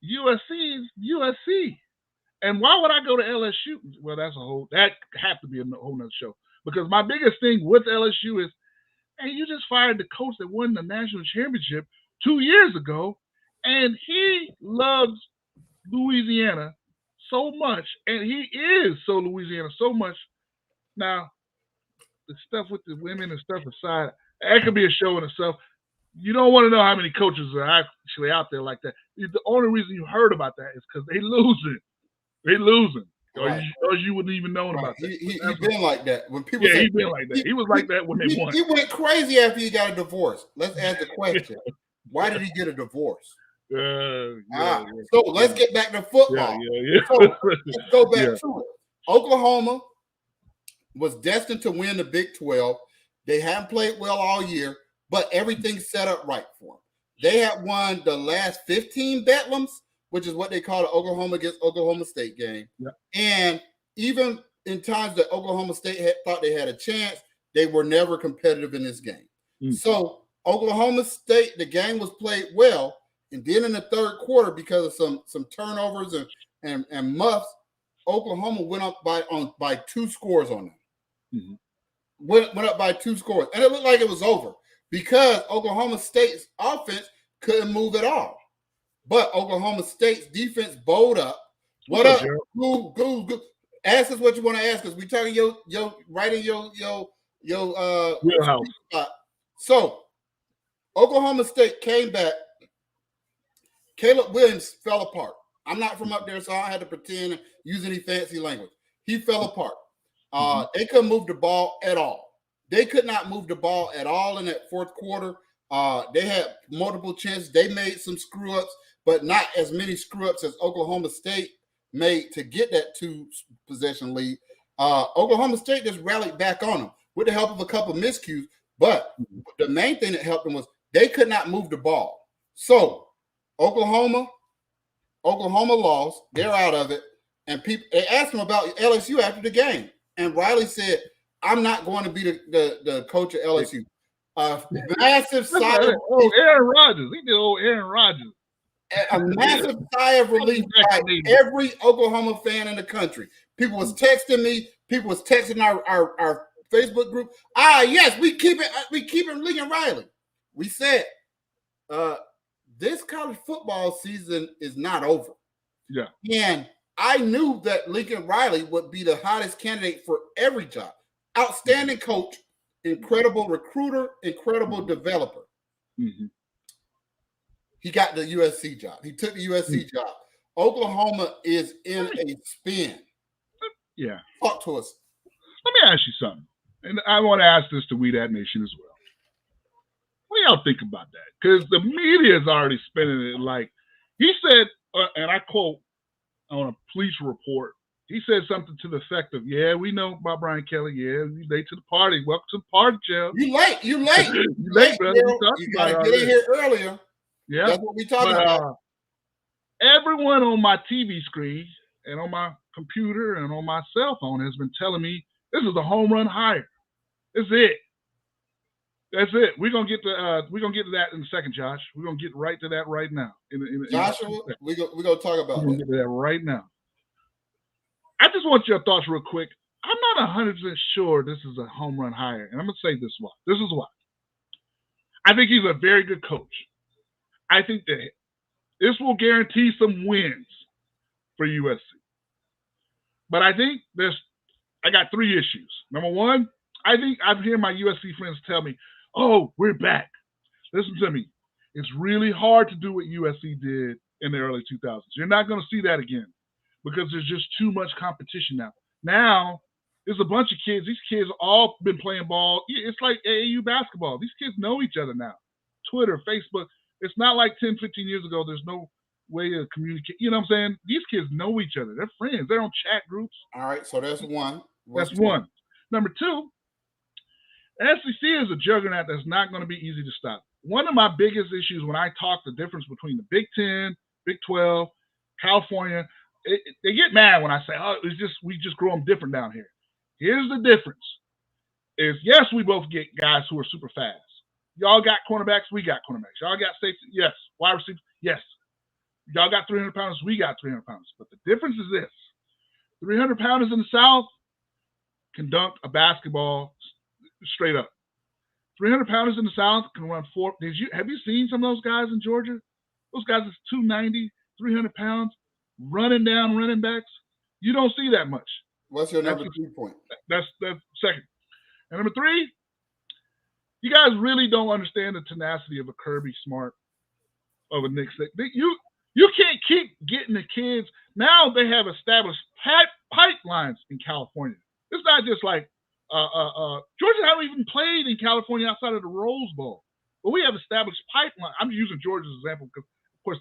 USC's USC. And why would I go to LSU? Well, that have to be a whole nother show. Because my biggest thing with LSU is, hey, you just fired the coach that won the national championship 2 years ago, and he loves Louisiana so much, and he is so Louisiana so much. Now, the stuff with the women and stuff aside, that could be a show in itself. You don't want to know how many coaches are actually out there like that. The only reason you heard about that is because they losing. They losing. Right. Or you wouldn't even know about that. He's been like that. When people say, he's been like that. He was like that when they won. He went crazy after he got a divorce. Let's ask the question. Why did he get a divorce? So let's get back to football. So let's go back to it. Oklahoma was destined to win the Big 12. They haven't played well all year, but everything's set up right for them. They had won the last 15 Bedlams, which is what they call the Oklahoma against Oklahoma State game. Yeah. And even in times that Oklahoma State thought they had a chance, they were never competitive in this game. So Oklahoma State, the game was played well. And then in the third quarter, because of some turnovers and muffs, Oklahoma went up by 2 scores on them. Mm-hmm. Went up by 2 scores, and it looked like it was over because Oklahoma State's offense couldn't move at all. But Oklahoma State's defense bowled up. What up? Go. Ask us what you want to ask us. We talking your right in your wheelhouse. So Oklahoma State came back. Caleb Williams fell apart. I'm not from up there, so I had to pretend and use any fancy language. He fell apart. They couldn't move the ball at all. They could not move the ball at all in that fourth quarter. They had multiple chances. They made some screw-ups, but not as many screw-ups as Oklahoma State made to get that 2-possession lead. Oklahoma State just rallied back on them with the help of a couple miscues. But the main thing that helped them was they could not move the ball. So Oklahoma lost. They're out of it. And they asked him about LSU after the game. And Riley said, I'm not going to be the coach of LSU. Massive sigh of relief. Aaron Rodgers. He did old Aaron Rodgers. A massive sigh of relief by every Oklahoma fan in the country. People was texting me. People was texting our Facebook group. Yes, we keep it Lincoln Riley. We said this college football season is not over. Yeah. And I knew that Lincoln Riley would be the hottest candidate for every job. Outstanding coach, incredible recruiter, incredible developer. Mm-hmm. He got the USC job. He took the USC job. Oklahoma is in a spin. Yeah. Talk to us. Let me ask you something. And I want to ask this to We That Nation as well. What do y'all think about that? Because the media is already spinning it like, he said, and I quote on a police report, he said something to the effect of, yeah, we know about Brian Kelly. Yeah, you late to the party. Welcome to the party, Joe. You late. You late, brother. You got to get in here earlier. Yeah. That's what we talking about. Everyone on my TV screen and on my computer and on my cell phone has been telling me this is a home run hire. That's it. We're gonna get to that in a second, Josh. We're gonna get right to that right now. Joshua, we're gonna talk about that. We're gonna get to that right now. I just want your thoughts real quick. I'm not 100% sure this is a home run hire, and I'm gonna say this why. This is why. I think he's a very good coach. I think that this will guarantee some wins for USC. But I think I got 3 issues. Number one, I think I've heard my USC friends tell me, oh, we're back. Listen to me. It's really hard to do what USC did in the early 2000s. You're not going to see that again because there's just too much competition now. Now, there's a bunch of kids. These kids all been playing ball. It's like AAU basketball. These kids know each other now. Twitter, Facebook. It's not like 10, 15 years ago. There's no way to communicate. You know what I'm saying? These kids know each other. They're friends. They're on chat groups. All right, so that's one. That's one. Number two, SEC is a juggernaut that's not going to be easy to stop. One of my biggest issues when I talk the difference between the Big 10, Big 12, California, they get mad when I say, oh, we just grow them different down here. Here's the difference. Is yes, we both get guys who are super fast. Y'all got cornerbacks, we got cornerbacks. Y'all got safety, yes. Wide receivers, yes. Y'all got 300-pounders, we got 300-pounders. But the difference is this. 300-pounders in the South can dunk a basketball straight up. 300-pounders in the South can run 4. Have you seen some of those guys in Georgia? Those guys is 290, 300 pounds, running down running backs. You don't see that much. What's your number 2 point? That's second. And number 3, you guys really don't understand the tenacity of a Kirby Smart, of a Nick Saban. You can't keep getting the kids. Now they have established pipelines in California. It's not just like Georgia haven't even played in California outside of the Rose Bowl. But we have established pipeline. I'm using Georgia's example because, of course,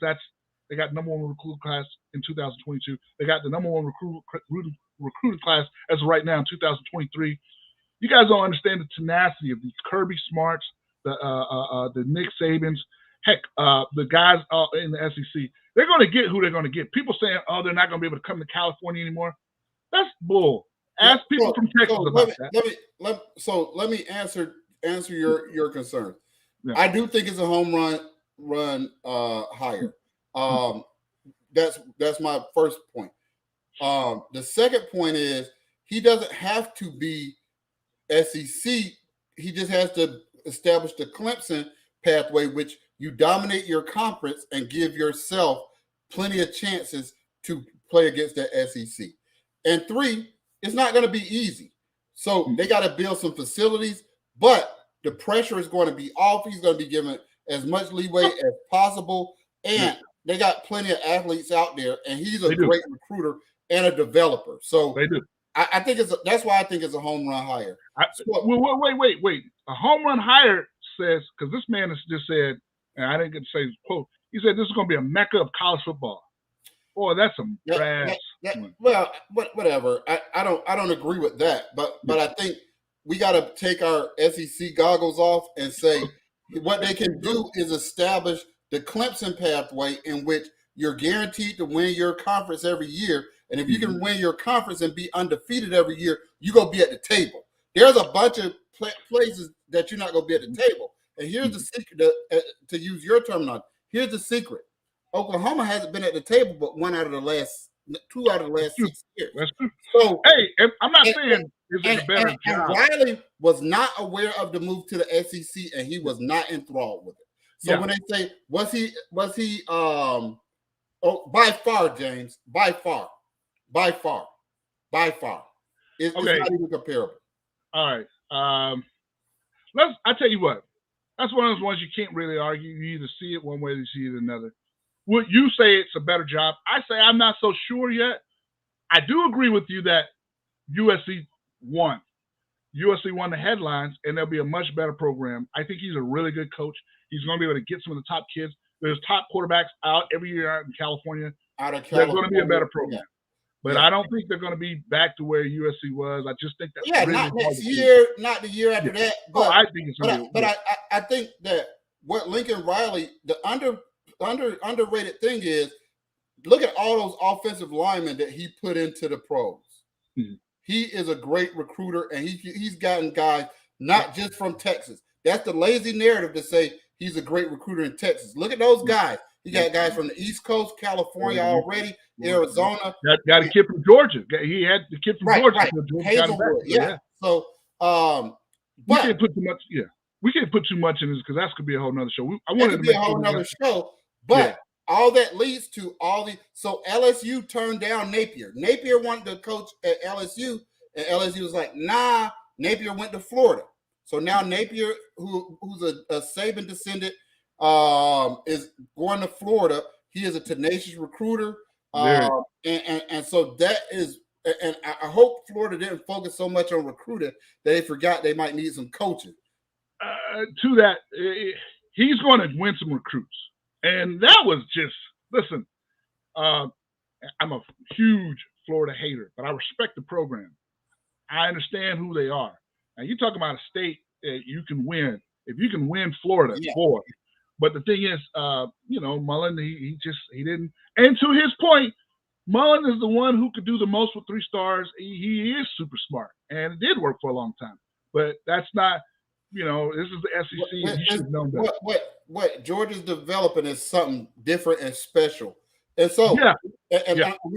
they got number 1 recruiting class in 2022. They got the number 1 recruiting class as of right now in 2023. You guys don't understand the tenacity of these Kirby Smarts, the Nick Sabans, heck, the guys in the SEC. They're going to get who they're going to get. People saying, oh, they're not going to be able to come to California anymore. That's bull. Ask people from Texas about that. Let me answer your concern. Yeah. I do think it's a home run hire. that's my first point. The second point is he doesn't have to be SEC. He just has to establish the Clemson pathway, which you dominate your conference and give yourself plenty of chances to play against the SEC. And 3, it's not going to be easy. So they got to build some facilities, but the pressure is going to be off. He's going to be given as much leeway as possible. And they got plenty of athletes out there, and he's a great recruiter and a developer. So they do. I think that's why I think it's a home run hire. Wait. A home run hire says, because this man has just said, and I didn't get to say his quote, he said this is going to be a mecca of college football. Boy, that's some brass. Well, whatever. I don't agree with that, but I think we got to take our SEC goggles off and say what they can do is establish the Clemson pathway in which you're guaranteed to win your conference every year. And if you can win your conference and be undefeated every year, you're going to be at the table. There's a bunch of places that you're not going to be at the table. And here's the secret, to use your terminology, here's the secret. Oklahoma hasn't been at the table but 2 out of the last 6 years. That's true. So, hey, I'm not saying it's a better job. And Riley was not aware of the move to the SEC, and he was not enthralled with it. So when they say, was he by far, James, by far. It's not even comparable. All right. I tell you what. That's one of those ones you can't really argue. You either see it one way or you see it another. Would you say it's a better job? I say I'm not so sure yet. I do agree with you that USC won. USC won the headlines, and there'll be a much better program. I think he's a really good coach. He's going to be able to get some of the top kids. There's top quarterbacks out every year out in California. There's going to be a better program. Yeah. But I don't think they're going to be back to where USC was. I just think that's really not next year, not the year after that. But I think it's going to be. But I think that what Lincoln Riley, the underrated thing is, look at all those offensive linemen that he put into the pros. Mm-hmm. He is a great recruiter, and he's gotten guys not just from Texas. That's the lazy narrative to say he's a great recruiter in Texas. Look at those guys. He got guys from the East Coast, California already, Arizona. Got a kid from Georgia. He had the kid from Georgia. Hazelwood, yeah. So, we can't put too much. Yeah, we can't put too much in this because that's gonna be a whole nother show. I wanted to be a whole nother show, but all that leads to all the. So LSU turned down Napier. Napier wanted to coach at LSU, and LSU was like, "Nah." Napier went to Florida. So now Napier, who's a Saban descendant, is going to Florida. He is a tenacious recruiter, and so that is. And I hope Florida didn't focus so much on recruiting that they forgot they might need some coaching. To that, he's going to win some recruits, and that was just listen. I'm a huge Florida hater, but I respect the program. I understand who they are. Now you talk about a state that you can win. If you can win Florida, boy. But the thing is, Mullen, he didn't. And to his point, Mullen is the one who could do the most with 3 stars. He is super smart, and it did work for a long time. But that's not, this is the SEC. You should have known that. What Georgia's developing is something different and special. And so, we're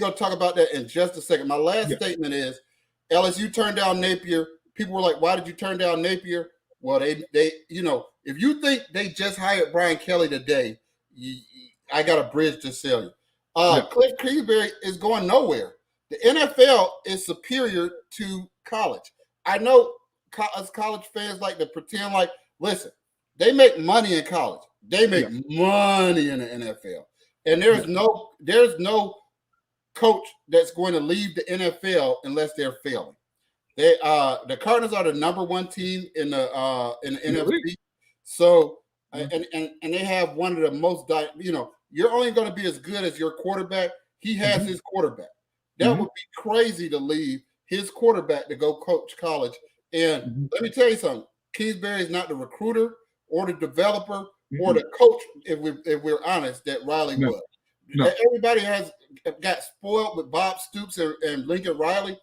going to talk about that in just a second. My last statement is LSU turned down Napier. People were like, why did you turn down Napier? Well, they if you think they just hired Brian Kelly today, I got a bridge to sell you. Cliff Kingsbury is going nowhere. The NFL is superior to college. I know us college fans like to pretend like, listen, they make money in college. They make money in the NFL. And there's no coach that's going to leave the NFL unless they're failing. The Cardinals are the number 1 team in the NFC. So and they have one of the most you're only going to be as good as your quarterback. He has his quarterback. That would be crazy to leave his quarterback to go coach college. And let me tell you something. Kingsbury is not the recruiter or the developer or the coach, if we're honest, that Riley was. No. Everybody has got spoiled with Bob Stoops and Lincoln Riley.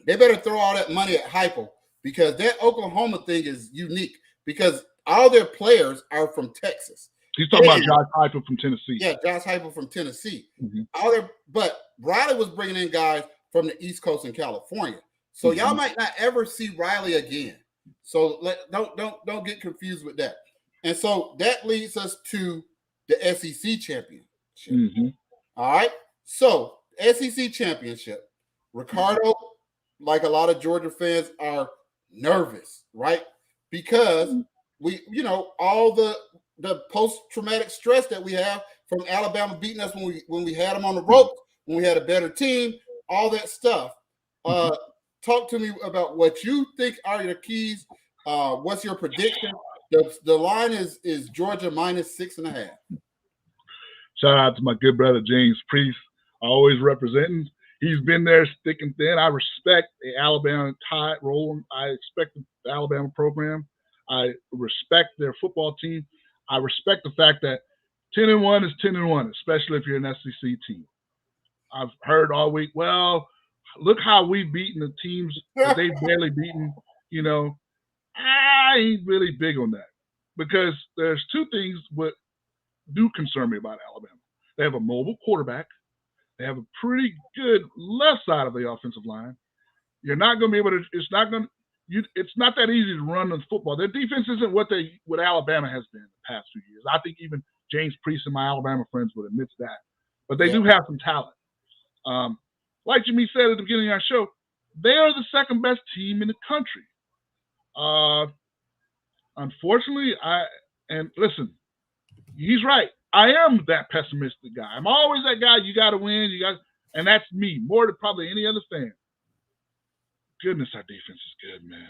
They better throw all that money at Heupel because that Oklahoma thing is unique because all their players are from Texas. He's talking about Josh Heupel from Tennessee. Yeah, Josh Heupel from Tennessee. Mm-hmm. But Riley was bringing in guys from the East Coast in California. So y'all might not ever see Riley again. So don't get confused with that. And so that leads us to the SEC championship. Mm-hmm. All right. So SEC championship. Ricardo, like a lot of Georgia fans, are nervous, right? Because all the post-traumatic stress that we have from Alabama beating us when we had them on the ropes, when we had a better team, all that stuff. Talk to me about what you think are your keys. What's your prediction? The line is Georgia -6.5. Shout out to my good brother James Priest, always representing. He's been there thick and thin. I respect the Alabama Tide rolling. I expect the Alabama program. I respect their football team. I respect the fact that 10-1 is 10-1, especially if you're an SEC team. I've heard all week, well, look how we've beaten the teams that they've barely beaten. I ain't really big on that because there's two things what do concern me about Alabama. They have a mobile quarterback. They have a pretty good left side of the offensive line. You're not going to be able to. It's not that easy to run the football. Their defense isn't what Alabama has been the past few years. I think even James Priest and my Alabama friends would admit to that. But they do have some talent. Like Jimmy said at the beginning of our show, they are the second best team in the country. Unfortunately, listen, he's right. I am that pessimistic guy. I'm always that guy. You got to win. And that's me more than probably any other fan. Goodness, our defense is good, man.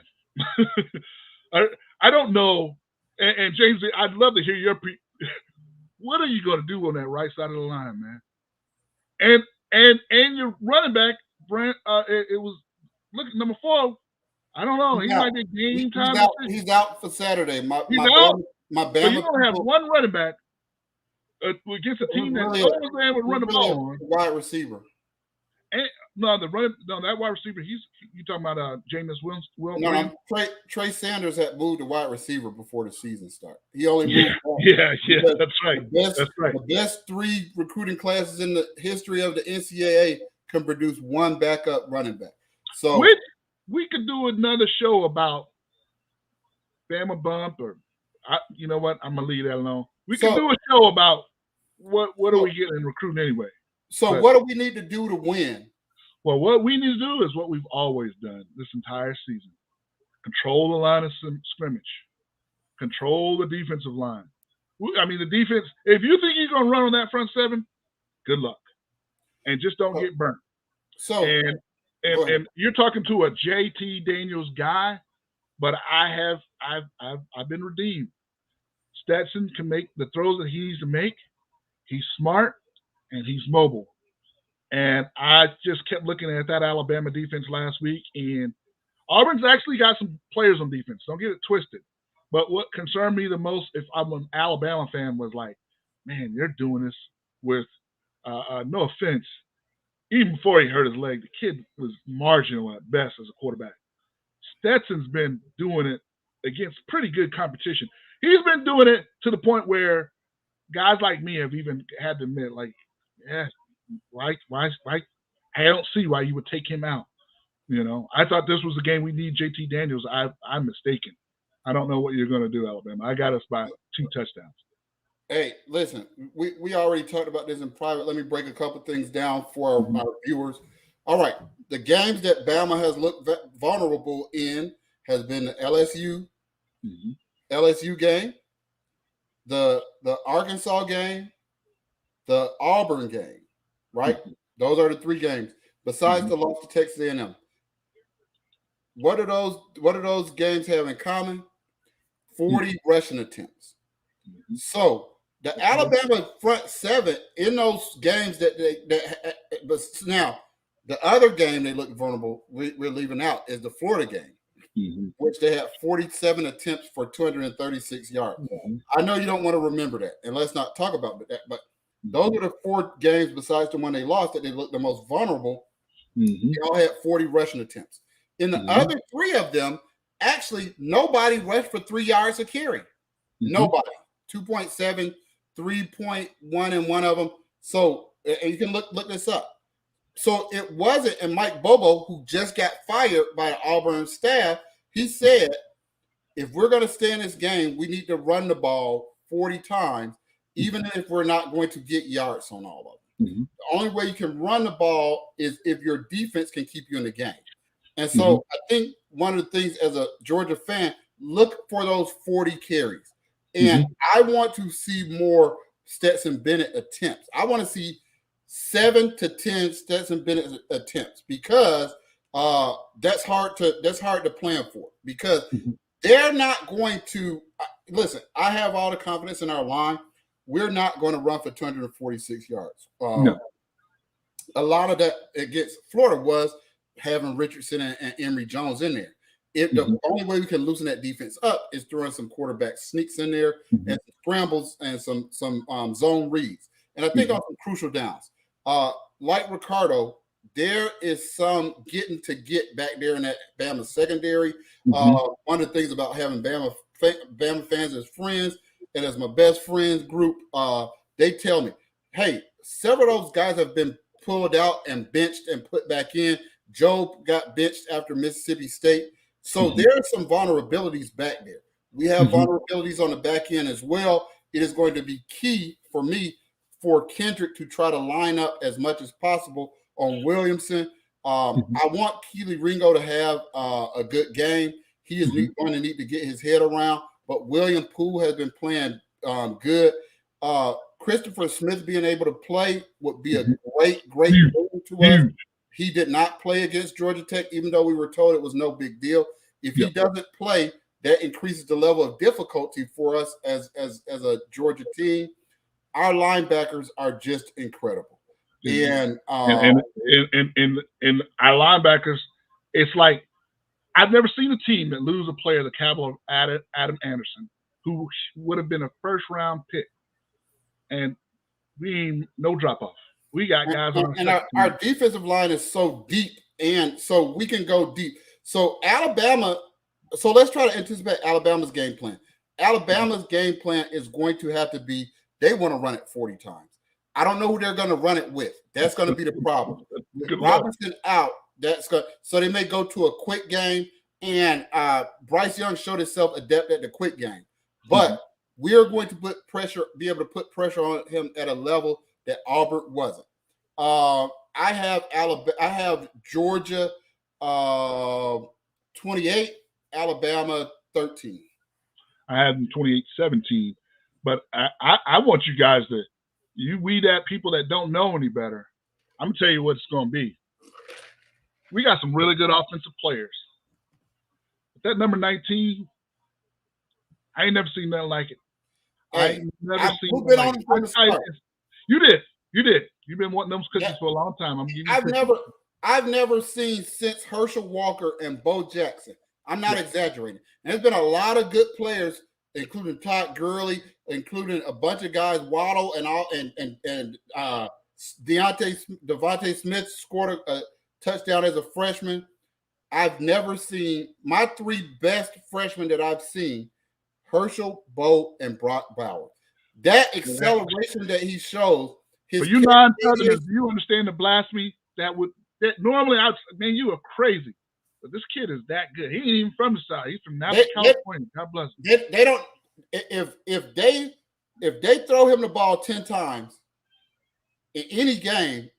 I don't know. And James, I'd love to hear your what are you going to do on that right side of the line, man? And your running back, Brent, it was look at number 4. I don't know. He might be game time. He's out for Saturday. My Bama. So you don't have one running back against a team that always would run the ball on. Wide receiver. That wide receiver. You talking about Jameis Wilson? No, Trey Sanders had moved to wide receiver before the season started. He only moved. Yeah, that's right. The best 3 recruiting classes in the history of the NCAA can produce one backup running back. So we could do another show about Bama bump, or you know what? I'm gonna leave that alone. We can do a show about what are we getting in recruiting anyway. So what do we need to do to win? Well, what we need to do is what we've always done this entire season. Control the line of scrimmage. Control the defensive line. I mean, the defense, if you think you're going to run on that front 7, good luck. And just don't get burnt. So, and you're talking to a JT Daniels guy, but I've been redeemed. Stetson can make the throws that he needs to make. He's smart. And he's mobile. And I just kept looking at that Alabama defense last week, and Auburn's actually got some players on defense. Don't get it twisted. But what concerned me the most, if I'm an Alabama fan, was like, man, they're doing this with, no offense, even before he hurt his leg, the kid was marginal at best as a quarterback. Stetson's been doing it against pretty good competition. He's been doing it to the point where guys like me have even had to admit, like, yeah, why? I don't see why you would take him out. I thought this was the game we need JT Daniels. I'm mistaken. I don't know what you're going to do, Alabama. I got us by 2 touchdowns. Hey, listen, we already talked about this in private. Let me break a couple things down for our viewers. All right, the games that Bama has looked vulnerable in has been the LSU game, the Arkansas game, the Auburn game, right? Those are the 3 games. Besides the loss to Texas A&M, what do those games have in common? 40 rushing attempts. So the Alabama front 7 in those games but now the other game they look vulnerable. We're leaving out is the Florida game, which they had 47 attempts for 236 yards. I know you don't want to remember that, and let's not talk about that, but those are the 4 games besides the one they lost that they looked the most vulnerable. They all had 40 rushing attempts. In the other 3 of them, actually, nobody rushed for 3 yards a carry. Nobody. 2.7 3.1 in one of them. So, and you can look this up. So it wasn't, and Mike Bobo, who just got fired by the Auburn staff, he said, if we're going to stay in this game, we need to run the ball 40 times, even if we're not going to get yards on all of them. Mm-hmm. The only way you can run the ball is if your defense can keep you in the game. And so I think one of the things as a Georgia fan, look for those 40 carries. And I want to see more Stetson Bennett attempts. I want to see 7 to 10 Stetson Bennett attempts because that's hard to plan for because they're not going to listen. I have all the confidence in our line. We're not going to run for 246 yards. No. A lot of that against Florida was having Richardson and Emory Jones in there. The only way we can loosen that defense up is throwing some quarterback sneaks in there and some scrambles and some zone reads. And I think on some crucial downs. Like Ricardo, there is some get back there in that Bama secondary. One of the things about having Bama fans as friends and as my best friends group, they tell me, hey, several of those guys have been pulled out and benched and put back in. Joe got benched after Mississippi State. So there are some vulnerabilities back there. We have vulnerabilities on the back end as well. It is going to be key for me for Kendrick to try to line up as much as possible on Williamson. I want Keely Ringo to have a good game. He is going to need to get his head around, but William Poole has been playing good. Christopher Smith being able to play would be a great move to us. He did not play against Georgia Tech, even though we were told it was no big deal. If he doesn't play, that increases the level of difficulty for us as a Georgia team. Our linebackers are just incredible. And our linebackers, it's like I've never seen a team that lose a player the caliber of Adam Anderson, who would have been a first-round pick. And we ain't no drop-off. We got guys on our defensive line is so deep, and so we can go deep. So Alabama, so let's try to anticipate Alabama's game plan. Alabama's game plan is going to have to be they want to run it 40 times. I don't know who they're going to run it with. That's going to be the problem. With Robinson out, so they may go to a quick game, and Bryce Young showed himself adept at the quick game. But we're going to be able to put pressure on him at a level that Auburn wasn't. I have Georgia 28, Alabama 13. I had them 28-17. But I want you guys to weed at people that don't know any better. I'm gonna tell you what it's gonna be. We got some really good offensive players. But that number 19, I ain't never seen nothing like it. You did. You've been wanting those cookies for a long time. I've never seen since Herschel Walker and Bo Jackson. I'm not exaggerating. And there's been a lot of good players, including Todd Gurley, including a bunch of guys, Waddle and Devontae Smith scored a touchdown as a freshman. I've never seen my 3 best freshmen that I've seen: Herschel, Bo, and Brock Bowers. That acceleration that he shows. For you non-Southerners, do you understand the blasphemy that normally you are crazy. But this kid is that good. He ain't even from the South. He's from Napa, California. God bless him. They don't. If they throw him the ball 10 times in any game,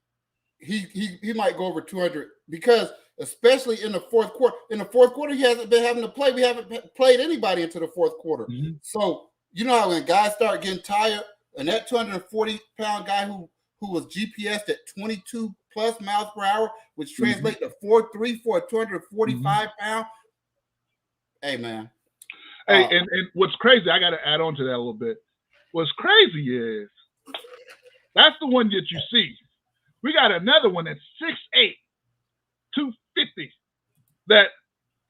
he might go over 200 because especially in the fourth quarter. In the fourth quarter, he hasn't been having to play. We haven't played anybody into the fourth quarter. So you know how when guys start getting tired, and that 240-pound guy who was GPSed at 22 plus miles per hour, which translates to 4.3 for a 245-pound. Hey, man. Hey, and what's crazy, I got to add on to that a little bit. What's crazy is that's the one that you see. We got another one that's 6'8", 250, that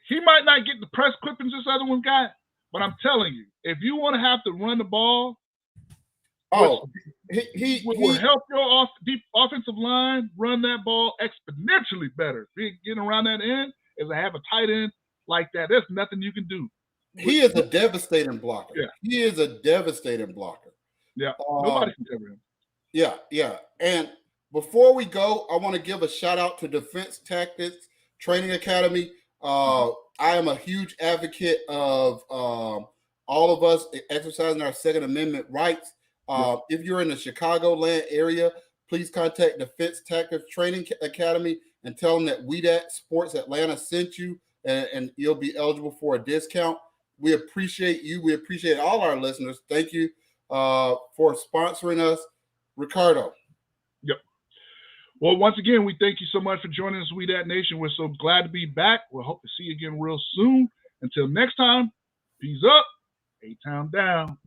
he might not get the press clippings this other one got, but I'm telling you, if you want to have to run the ball, he will help your deep offensive line run that ball exponentially better. Getting around that end is to have a tight end like that. There's nothing you can do. He is a devastating blocker. Yeah. He is a devastating blocker. Yeah, nobody can cover him. Yeah. And before we go, I want to give a shout out to Defense Tactics Training Academy. I am a huge advocate of all of us exercising our Second Amendment rights. If you're in the Chicagoland area, please contact Defense Tactics Training Academy and tell them that Dat Sports Atlanta sent you, and you'll be eligible for a discount. We appreciate you. We appreciate all our listeners. Thank you for sponsoring us. Ricardo. Yep. Well, once again, we thank you so much for joining us, We Dat Nation. We're so glad to be back. We'll hope to see you again real soon. Until next time, peace up, A-Town down.